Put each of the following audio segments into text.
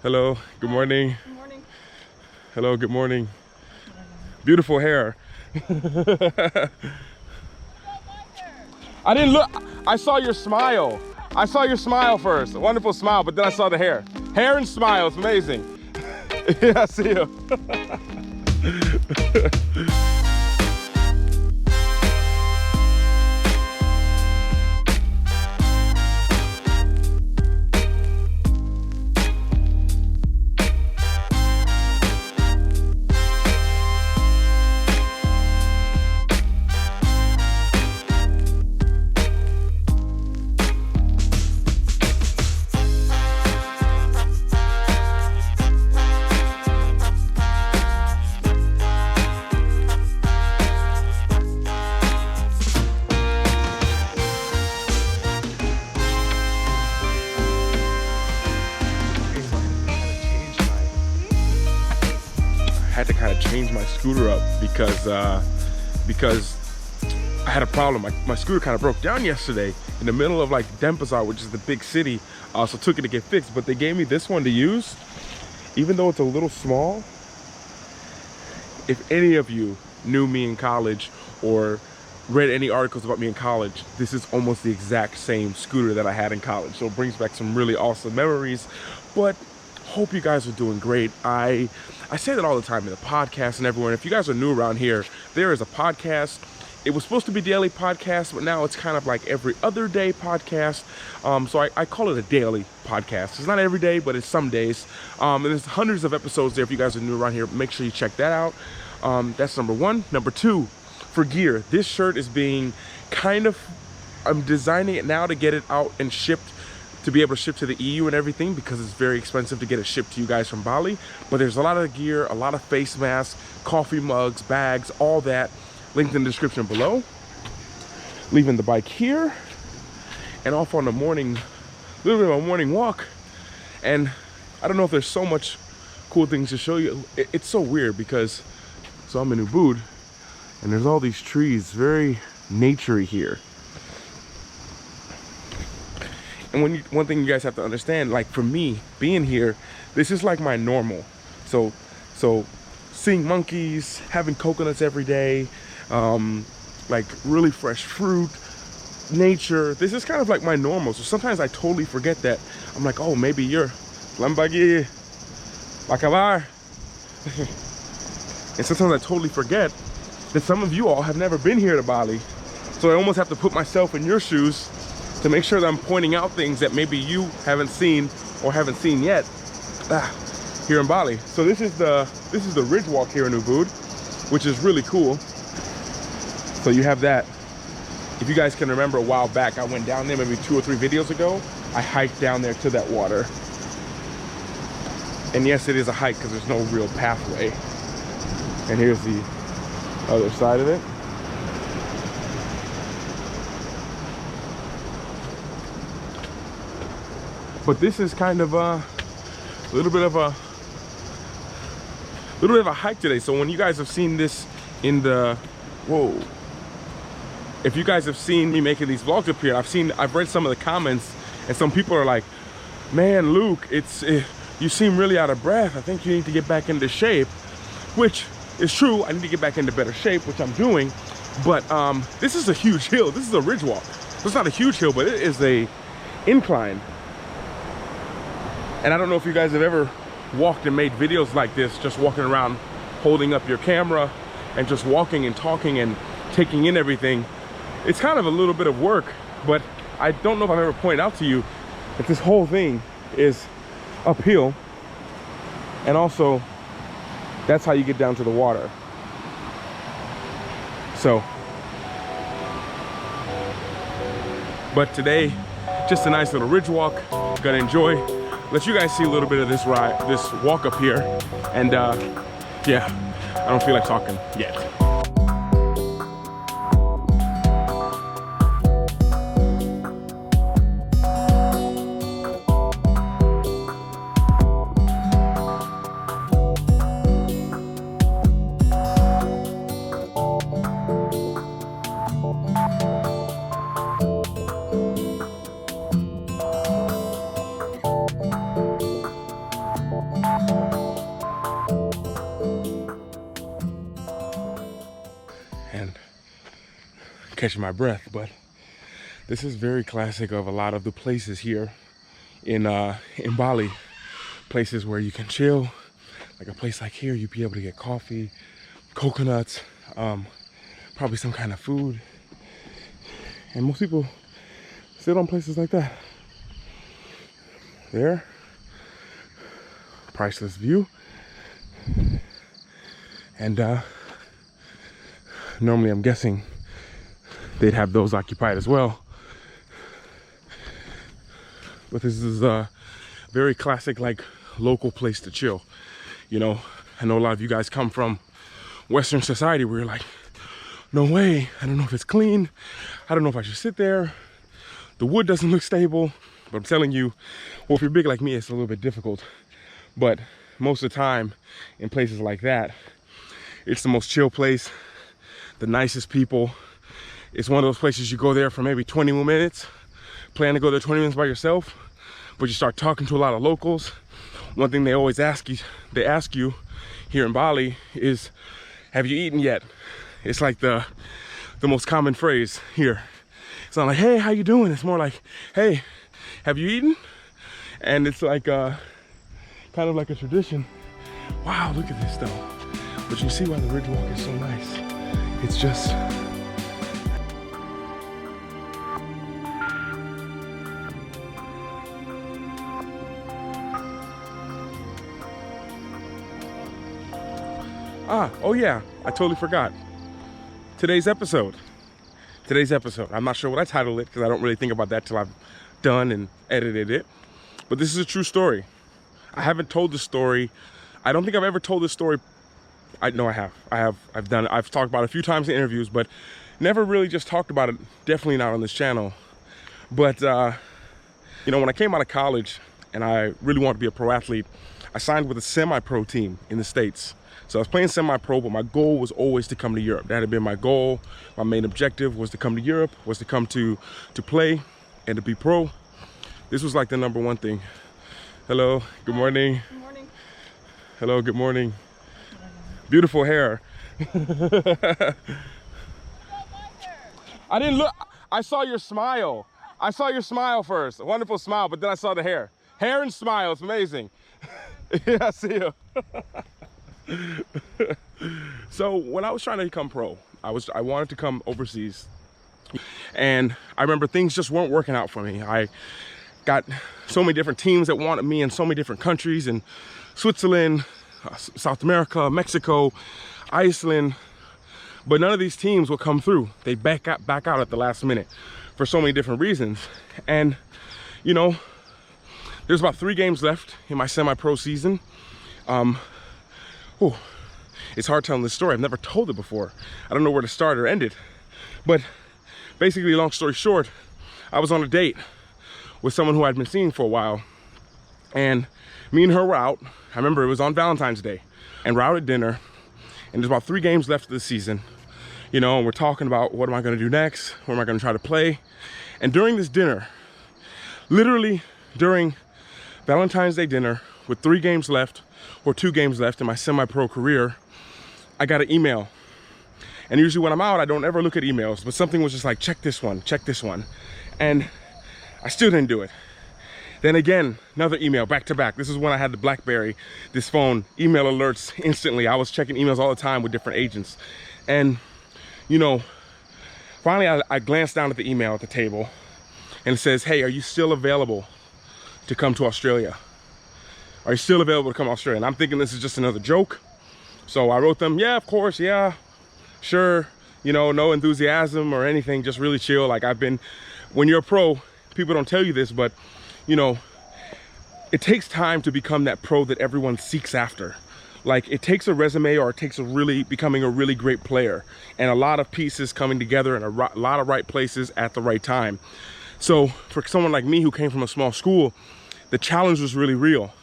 Hello, good morning. Good morning. Hello, good morning. Beautiful hair. I didn't look, I saw your smile. I saw your smile first, a wonderful smile, but then I saw the hair. Hair and smile, it's amazing. Yeah, I see you. Had to kind of change my scooter up because I had a problem. My scooter kind of broke down yesterday in the middle of like Denpasar, which is the big city. So took it to get fixed, but they gave me this one to use. Even though it's a little small, if any of you knew me in college or read any articles about me in college, this is almost the exact same scooter that I had in college. So it brings back some really awesome memories. But hope you guys are doing great. I say that all the time in the podcast and everywhere. And if you guys are new around here, there is a podcast. It was supposed to be daily podcast, but now it's kind of like every other day podcast. So I call it a daily podcast. It's not every day, but it's some days. And there's hundreds of episodes there. If you guys are new around here, make sure you check that out. That's number one. Number two, for gear, this shirt is being I'm designing it now to get it out and shipped, to be able to ship to the EU and everything, because it's very expensive to get it shipped to you guys from Bali. But there's a lot of gear, a lot of face masks, coffee mugs, bags, all that linked in the description below. Leaving the bike here and off on a little bit of a morning walk. And I don't know if there's so much cool things to show you. It's so weird because, so I'm in Ubud and there's all these trees, very naturey here. And one thing you guys have to understand, like for me, being here, this is like my normal. So seeing monkeys, having coconuts every day, like really fresh fruit, nature, this is kind of like my normal. So sometimes I totally forget that. I'm like, oh, maybe you're Lambagi, Bakabar. And sometimes I totally forget that some of you all have never been here to Bali. So I almost have to put myself in your shoes to make sure that I'm pointing out things that maybe you haven't seen or haven't seen yet here in Bali. So this is the ridge walk here in Ubud, which is really cool. So you have that. If you guys can remember, a while back I went down there, maybe 2 or 3 videos ago. I hiked down there to that water. And yes, it is a hike because there's no real pathway. And here's the other side of it. But this is kind of a little bit of a hike today. So when you guys have seen this in the, if you guys have seen me making these vlogs up here, I've read some of the comments, and some people are like, man, Luke, you seem really out of breath. I think you need to get back into shape, which is true. I need to get back into better shape, which I'm doing. But this is a huge hill. This is a ridge walk. So it's not a huge hill, but it is a incline. And I don't know if you guys have ever walked and made videos like this, just walking around holding up your camera and just walking and talking and taking in everything. It's kind of a little bit of work, but I don't know if I've ever pointed out to you that this whole thing is uphill. And also, that's how you get down to the water. So, but today, just a nice little ridge walk. Gonna enjoy. Let you guys see a little bit of this walk up here. And yeah, I don't feel like talking yet. catching my breath, but this is very classic of a lot of the places here in Bali. Places where you can chill. Like a place like here, you'd be able to get coffee, coconuts, probably some kind of food. And most people sit on places like that. There, priceless view. And normally I'm guessing they'd have those occupied as well. But this is a very classic, like, local place to chill. You know, I know a lot of you guys come from Western society where you're like, no way, I don't know if it's clean, I don't know if I should sit there, the wood doesn't look stable. But I'm telling you, well, if you're big like me, it's a little bit difficult. But most of the time in places like that, it's the most chill place, the nicest people. It's one of those places you go there for maybe 20 minutes, plan to go there 20 minutes by yourself, but you start talking to a lot of locals. One thing they always ask you here in Bali is, have you eaten yet? It's like the most common phrase here. It's not like, hey, how you doing? It's more like, hey, have you eaten? And it's like kind of like a tradition. Wow, look at this though. But you see why the ridge walk is so nice. It's just, oh yeah, I totally forgot. Today's episode. I'm not sure what I titled it because I don't really think about that till I've done and edited it. But this is a true story. I haven't told this story. I don't think I've ever told this story. No, I have. I've done it. I've talked about it a few times in interviews, but never really just talked about it. Definitely not on this channel. But you know, when I came out of college and I really wanted to be a pro athlete, I signed with a semi-pro team in the States. So I was playing semi-pro, but my goal was always to come to Europe. That had been my goal. My main objective was to come to Europe, was to come to play and to be pro. This was like the #1 thing. Hello, good morning. Good morning. Hello, good morning. Beautiful hair. I didn't look, I saw your smile. I saw your smile first, a wonderful smile, but then I saw the hair. Hair and smile, it's amazing. Yeah, I see you. So when I was trying to become pro, I wanted to come overseas, and I remember things just weren't working out for me. I got so many different teams that wanted me in so many different countries, in Switzerland, South America, Mexico, Iceland, but none of these teams would come through. They back out at the last minute for so many different reasons. And you know, there's about 3 games left in my semi-pro season. It's hard telling this story. I've never told it before. I don't know where to start or end it. But basically, long story short, I was on a date with someone who I'd been seeing for a while. And me and her were out. I remember it was on Valentine's Day. And we're out at dinner. And there's about 3 games left of the season. You know, and we're talking about, what am I going to do next? What am I going to try to play? And during this dinner, literally during Valentine's Day dinner, with 3 games left, or 2 games left in my semi-pro career, I got an email. And usually when I'm out, I don't ever look at emails, but something was just like, check this one. And I still didn't do it. Then again, another email, back to back. This is when I had the BlackBerry, this phone, email alerts instantly. I was checking emails all the time with different agents. And, you know, finally I glanced down at the email at the table, and it says, hey, are you still available to come to Australia? Are you still available to come to Australia? And I'm thinking this is just another joke. So I wrote them, yeah, of course, yeah, sure. You know, no enthusiasm or anything, just really chill. Like, when you're a pro, people don't tell you this, but you know, it takes time to become that pro that everyone seeks after. Like, it takes a resume, or it takes becoming a really great player, and a lot of pieces coming together in a lot of right places at the right time. So for someone like me who came from a small school, the challenge was really real.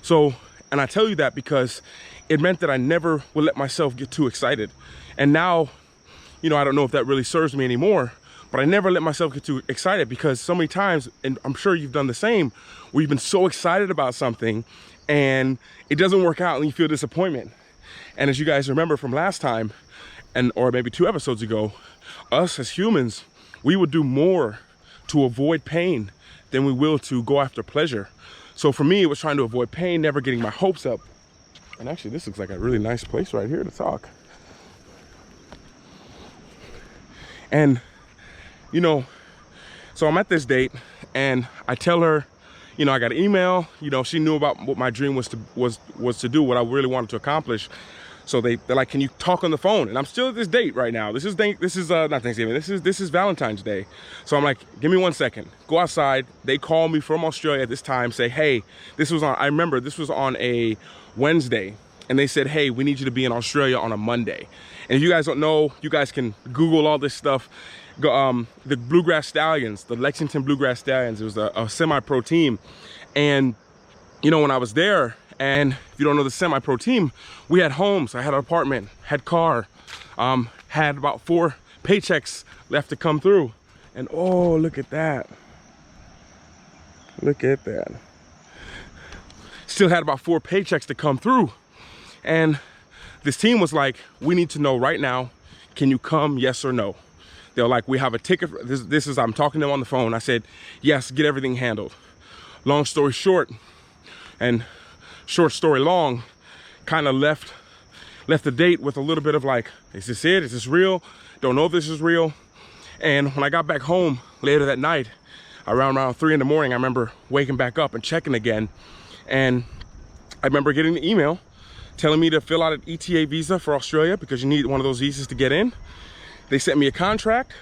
So, and I tell you that because it meant that I never would let myself get too excited. And now, you know, I don't know if that really serves me anymore, but I never let myself get too excited, because so many times, and I'm sure you've done the same, where you've been so excited about something and it doesn't work out and you feel disappointment. And as you guys remember from last time, or maybe 2 episodes ago, us as humans, we would do more to avoid pain than we will to go after pleasure. So for me, it was trying to avoid pain, never getting my hopes up. And actually, this looks like a really nice place right here to talk. And, you know, so I'm at this date and I tell her, you know, I got an email, you know, she knew about what my dream was to do, what I really wanted to accomplish. So they're like, can you talk on the phone? And I'm still at this date right now. This is not Thanksgiving. This is Valentine's Day. So I'm like, give me 1 second. Go outside. They call me from Australia at this time. Say, hey, I remember this was on a Wednesday. And they said, hey, we need you to be in Australia on a Monday. And if you guys don't know, you guys can Google all this stuff. The Bluegrass Stallions, the Lexington Bluegrass Stallions. It was a semi-pro team. And, you know, when I was there, and if you don't know the semi-pro team, we had homes, I had an apartment, had car, had about 4 paychecks left to come through. And oh, look at that. Look at that. Still had about 4 paychecks to come through. And this team was like, we need to know right now, can you come, yes or no? They're like, we have a ticket. I'm talking to them on the phone. I said, yes, get everything handled. Long story short, and short story long, kind of left the date with a little bit of like, is this it? Is this real? Don't know if this is real. And when I got back home later that night, around 3 in the morning, I remember waking back up and checking again. And I remember getting the email telling me to fill out an ETA visa for Australia because you need one of those visas to get in. They sent me a contract.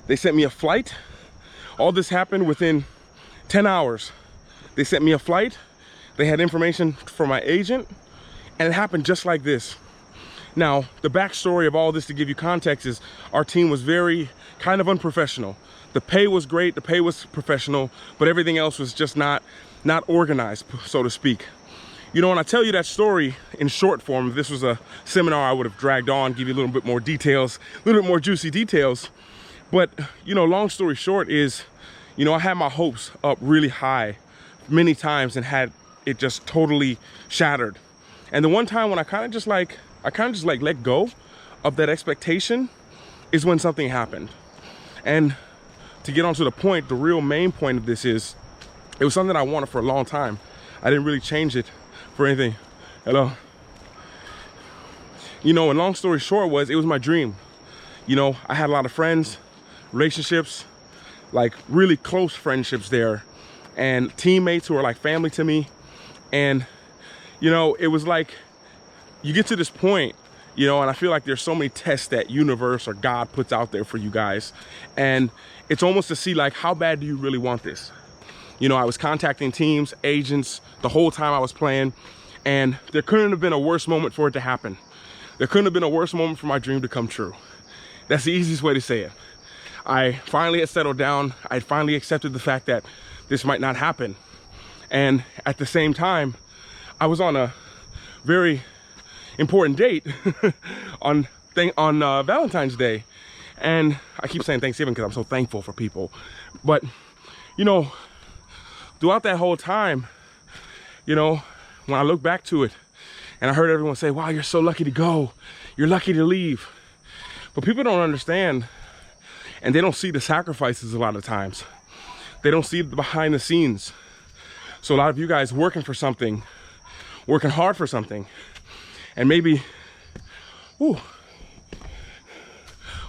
They sent me a flight. All this happened within 10 hours. They sent me a flight. They had information from my agent, and it happened just like this. Now, the backstory of all this, to give you context, is our team was very kind of unprofessional. The pay was great, the pay was professional, but everything else was just not organized, so to speak. You know, when I tell you that story in short form, if this was a seminar, I would have dragged on, give you a little bit more details, a little bit more juicy details. But, you know, long story short is, you know, I had my hopes up really high many times and had it just totally shattered. And the one time when I kind of just like let go of that expectation is when something happened. And to get on to the point, the real main point of this is, it was something I wanted for a long time. I didn't really change it for anything. Hello. You know, and long story short it was my dream. You know, I had a lot of friends, relationships, like really close friendships there, and teammates who are like family to me. And, you know, it was like, you get to this point, you know, and I feel like there's so many tests that universe or God puts out there for you guys. And it's almost to see like, how bad do you really want this? You know, I was contacting teams, agents, the whole time I was playing, and there couldn't have been a worse moment for it to happen. There couldn't have been a worse moment for my dream to come true. That's the easiest way to say it. I finally had settled down. I finally accepted the fact that this might not happen. And at the same time, I was on a very important date on Valentine's Day. And I keep saying Thanksgiving because I'm so thankful for people. But, you know, throughout that whole time, you know, when I look back to it and I heard everyone say, wow, you're so lucky to go. You're lucky to leave. But people don't understand, and they don't see the sacrifices a lot of times. They don't see the behind the scenes. So a lot of you guys working for something, working hard for something, and maybe,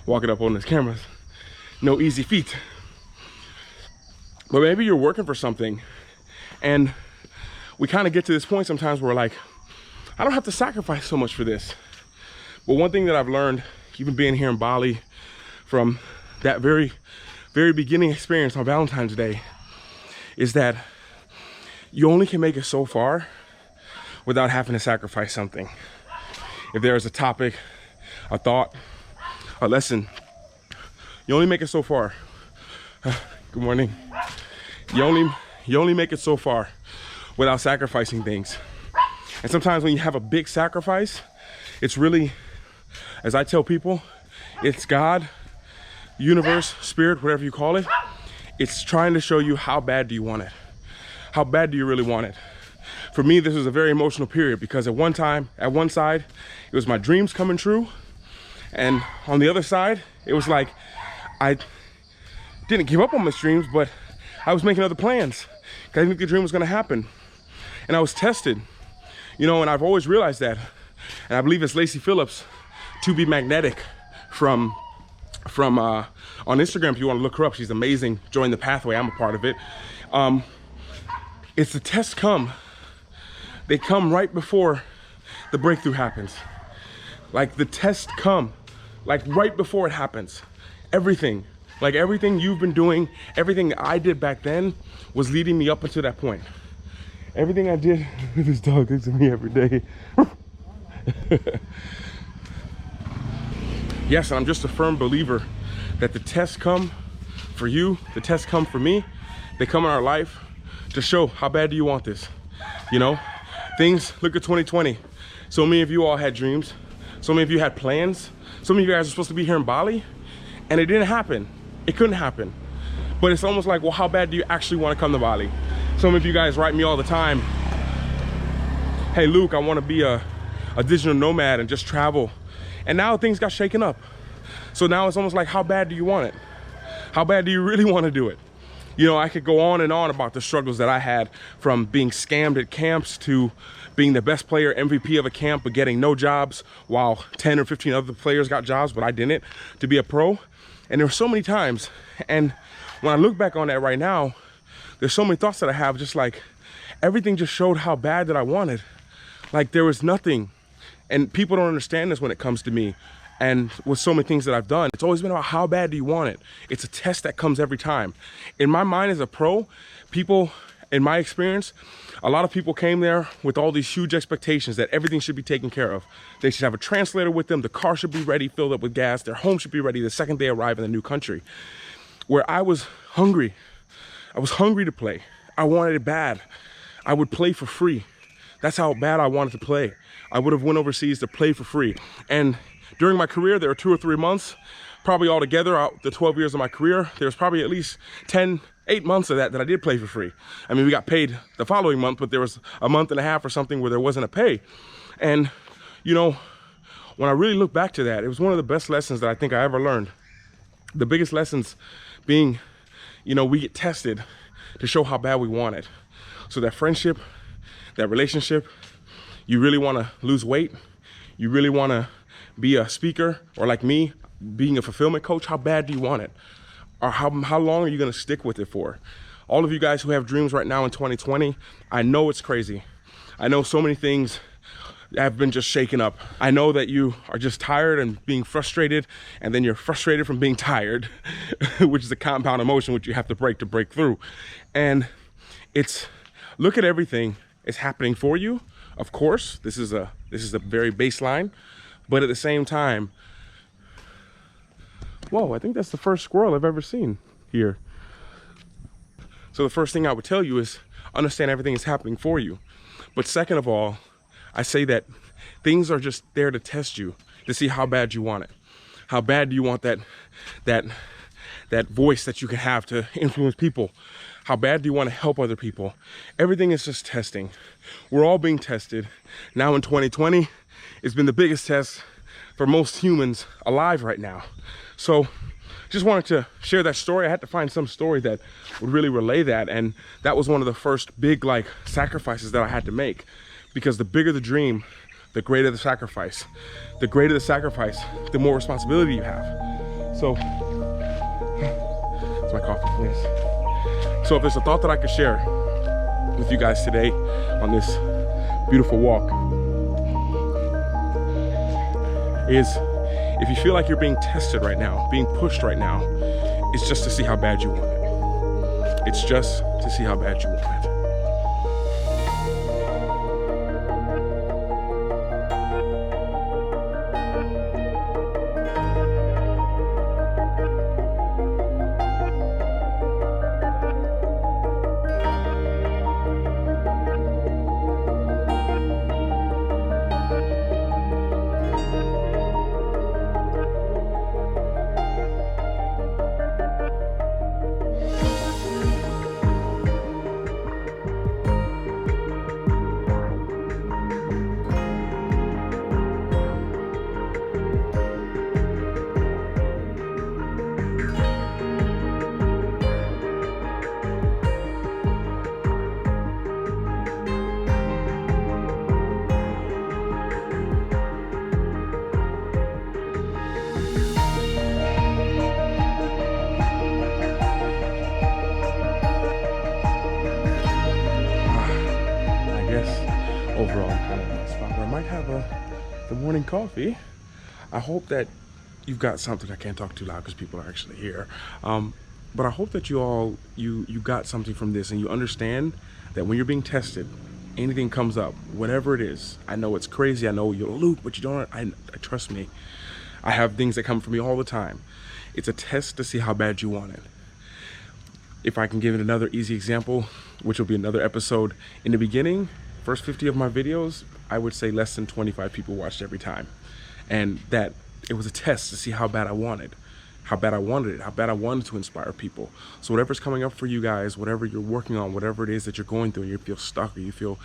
walking up on this camera, no easy feat. But maybe you're working for something, and we kind of get to this point sometimes where we're like, I don't have to sacrifice so much for this. But one thing that I've learned, even being here in Bali, from that very beginning experience on Valentine's Day, is that you only can make it so far without having to sacrifice something. If there is a topic, a thought, a lesson, you only make it so far. Good morning. You only make it so far without sacrificing things. And sometimes when you have a big sacrifice, it's really, as I tell people, it's God, universe, spirit, whatever you call it. It's trying to show you how bad do you want it? How bad do you really want it? For me, this was a very emotional period because at one side, it was my dreams coming true. And on the other side, it was like I didn't give up on my dreams, but I was making other plans because I knew the dream was going to happen. And I was tested, you know, and I've always realized that. And I believe it's Lacey Phillips, To Be Magnetic, from on Instagram. If you want to look her up, she's amazing. Join the pathway. I'm a part of it. It's the tests come. They come right before the breakthrough happens. Like the tests come, like right before it happens. Everything, like everything you've been doing, everything I did back then was leading me up until that point. Everything I did, this dog looks at me every day. Yes, and I'm just a firm believer that the tests come for you, the tests come for me, they come in our life to show how bad do you want this. You know, things, look at 2020. So many of you all had dreams. So many of you had plans. So many of you guys were supposed to be here in Bali, and it didn't happen. It couldn't happen. But it's almost like, well, how bad do you actually want to come to Bali? Some of you guys write me all the time, hey Luke, I want to be a digital nomad and just travel. And now things got shaken up. So now it's almost like, how bad do you want it? How bad do you really want to do it? You know, I could go on and on about the struggles that I had, from being scammed at camps to being the best player, MVP of a camp, but getting no jobs while 10 or 15 other players got jobs, but I didn't, to be a pro. And there were so many times. And when I look back on that right now, there's so many thoughts that I have, just like everything just showed how bad that I wanted. Like there was nothing. And people don't understand this when it comes to me. And with so many things that I've done, it's always been about how bad do you want it? It's a test that comes every time. In my mind as a pro, people, in my experience, a lot of people came there with all these huge expectations that everything should be taken care of. They should have a translator with them. The car should be ready, filled up with gas. Their home should be ready the second they arrive in the new country. Where I was hungry. I was hungry to play. I wanted it bad. I would play for free. That's how bad I wanted to play. I would have went overseas to play for free. And during my career, there were 2 or 3 months, probably altogether out the 12 years of my career, there's probably at least 8 months of that I did play for free. I mean, we got paid the following month, but there was a month and a half or something where there wasn't a pay. And, you know, when I really look back to that, it was one of the best lessons that I think I ever learned. The biggest lessons being, you know, we get tested to show how bad we want it. So that friendship, that relationship, you really want to lose weight, you really want to be a speaker, or like me, being a fulfillment coach, how bad do you want it? Or how long are you going to stick with it for? All of you guys who have dreams right now in 2020, I know it's crazy. I know so many things have been just shaken up. I know that you are just tired and being frustrated, and then you're frustrated from being tired, which is a compound emotion which you have to break through. And it's, look at everything is happening for you. Of course, this is a very baseline, but at the same time, whoa, I think that's the first squirrel I've ever seen here. So the first thing I would tell you is understand everything is happening for you. But second of all, I say that things are just there to test you, to see how bad you want it. How bad do you want that voice that you can have to influence people? How bad do you want to help other people? Everything is just testing. We're all being tested. Now in 2020, it's been the biggest test for most humans alive right now. So just wanted to share that story. I had to find some story that would really relay that. And that was one of the first big sacrifices that I had to make, because the bigger the dream, the greater the sacrifice. The greater the sacrifice, the more responsibility you have. So, that's my coffee, please. So if there's a thought that I could share with you guys today on this beautiful walk, is if you feel like you're being tested right now, being pushed right now, it's just to see how bad you want it. It's just to see how bad you want it. overall I'm kind of in a spot where I might have the morning coffee. I hope that you've got something. I can't talk too loud because people are actually here. But I hope that you got something from this, and you understand that when you're being tested, anything comes up, whatever it is. I know it's crazy. I know you'll loop, but you don't. I trust me. I have things that come from me all the time. It's a test to see how bad you want it. If I can give it another easy example, which will be another episode. In the beginning, first 50 of my videos, I would say less than 25 people watched every time. And that it was a test to see how bad I wanted. How bad I wanted it, how bad I wanted to inspire people. So whatever's coming up for you guys, whatever you're working on, whatever it is that you're going through, you feel stuck, or you feel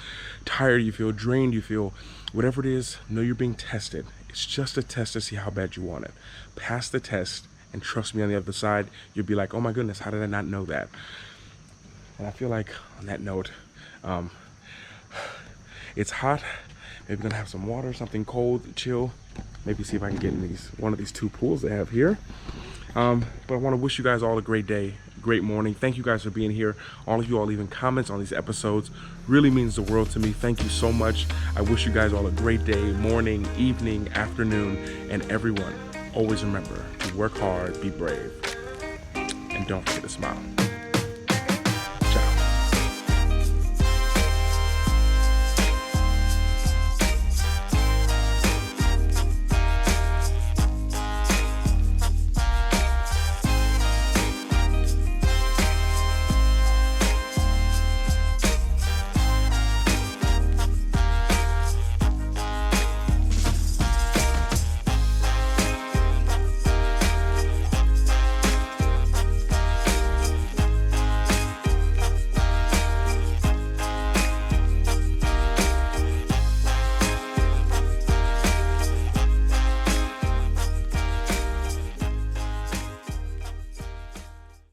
tired, you feel drained, you feel whatever it is, know you're being tested. It's just a test to see how bad you want it. Pass the test, and trust me, on the other side, you'll be like, oh my goodness, how did I not know that? And I feel like on that note, it's hot. Maybe gonna have some water, something cold, chill. Maybe see if I can get in one of these two pools they have here. But I want to wish you guys all a great day, great morning. Thank you guys for being here. All of you all leaving comments on these episodes really means the world to me. Thank you so much. I wish you guys all a great day, morning, evening, afternoon, and everyone, always remember to work hard, be brave, and don't forget to smile.